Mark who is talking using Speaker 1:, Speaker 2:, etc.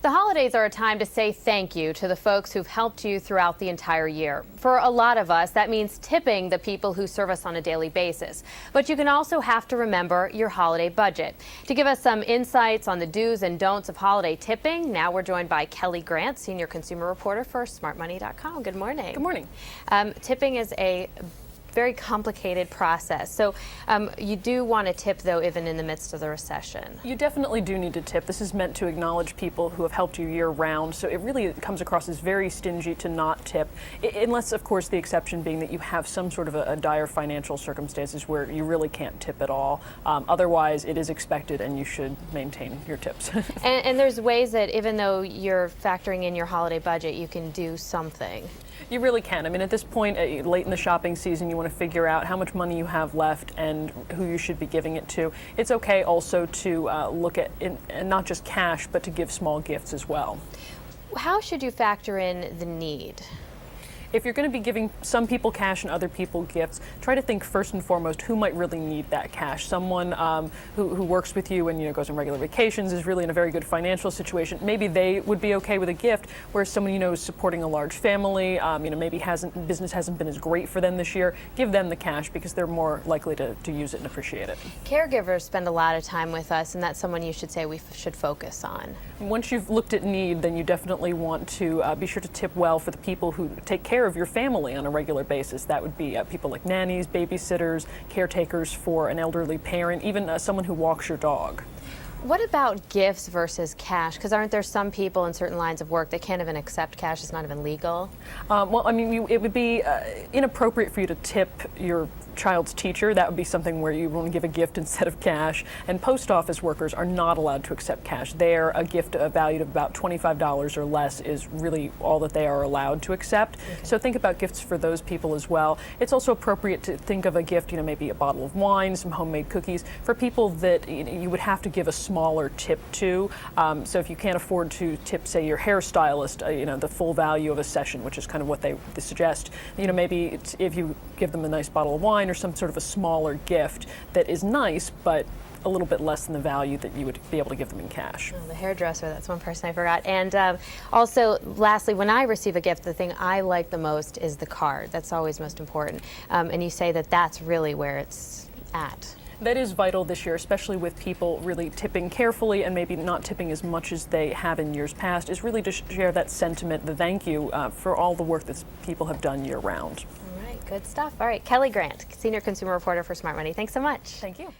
Speaker 1: The holidays are a time to say thank you to the folks who've helped you throughout the entire year. For a lot of us, that means tipping the people who serve us on a daily basis. But you can also have to remember your holiday budget. To give us some insights on the do's and don'ts of holiday tipping, now we're joined by Kelli Grant, senior consumer reporter for smartmoney.com. Good morning.
Speaker 2: Good morning.
Speaker 1: Tipping is a very complicated process. So you do want to tip, though, even in the midst of the recession.
Speaker 2: You definitely do need to tip. This is meant to acknowledge people who have helped you year round, so it really comes across as very stingy to not tip, unless, of course, the exception being that you have some sort of a dire financial circumstances where you really can't tip at all. Otherwise, it is expected and you should maintain your tips.
Speaker 1: and there's ways that even though you're factoring in your holiday budget, you can do something.
Speaker 2: You really can. I mean, at this point, late in the shopping season, you want to figure out how much money you have left and who you should be giving it to. It's okay also to look at, and not just cash, but to give small gifts as well.
Speaker 1: How should you factor in the need?
Speaker 2: If you're going to be giving some people cash and other people gifts, try to think first and foremost who might really need that cash. Someone who works with you and goes on regular vacations is really in a very good financial situation. Maybe they would be okay with a gift, whereas someone is supporting a large family, maybe business hasn't been as great for them this year. Give them the cash because they're more likely to use it and appreciate it.
Speaker 1: Caregivers spend a lot of time with us, and that's someone you should say we should focus on.
Speaker 2: Once you've looked at need, then you definitely want to be sure to tip well for the people who take care of your family on a regular basis. That would be people like nannies, babysitters, caretakers for an elderly parent, even someone who walks your dog.
Speaker 1: What about gifts versus cash? Because aren't there some people in certain lines of work that can't even accept cash? It's not even legal.
Speaker 2: Well, I mean, it would be inappropriate for you to tip your child's teacher. That would be something where you want to give a gift instead of cash. And post office workers are not allowed to accept cash. There, a gift valued of about $25 or less is really all that they are allowed to accept. Okay. So think about gifts for those people as well. It's also appropriate to think of a gift, maybe a bottle of wine, some homemade cookies, for people that you would have to give a smaller tip to. So if you can't afford to tip, say, your hairstylist, the full value of a session, which is kind of what they suggest, maybe if you give them a nice bottle of wine or some sort of a smaller gift that is nice, but a little bit less than the value that you would be able to give them in cash.
Speaker 1: Oh, the hairdresser, that's one person I forgot. And also, lastly, when I receive a gift, the thing I like the most is the card. That's always most important. And you say that that's really where it's at.
Speaker 2: That is vital this year, especially with people really tipping carefully and maybe not tipping as much as they have in years past, is really to share that sentiment, the thank you for all the work that people have done year round.
Speaker 1: All right, good stuff. All right, Kelli Grant, senior consumer reporter for Smart Money. Thanks so much.
Speaker 2: Thank you.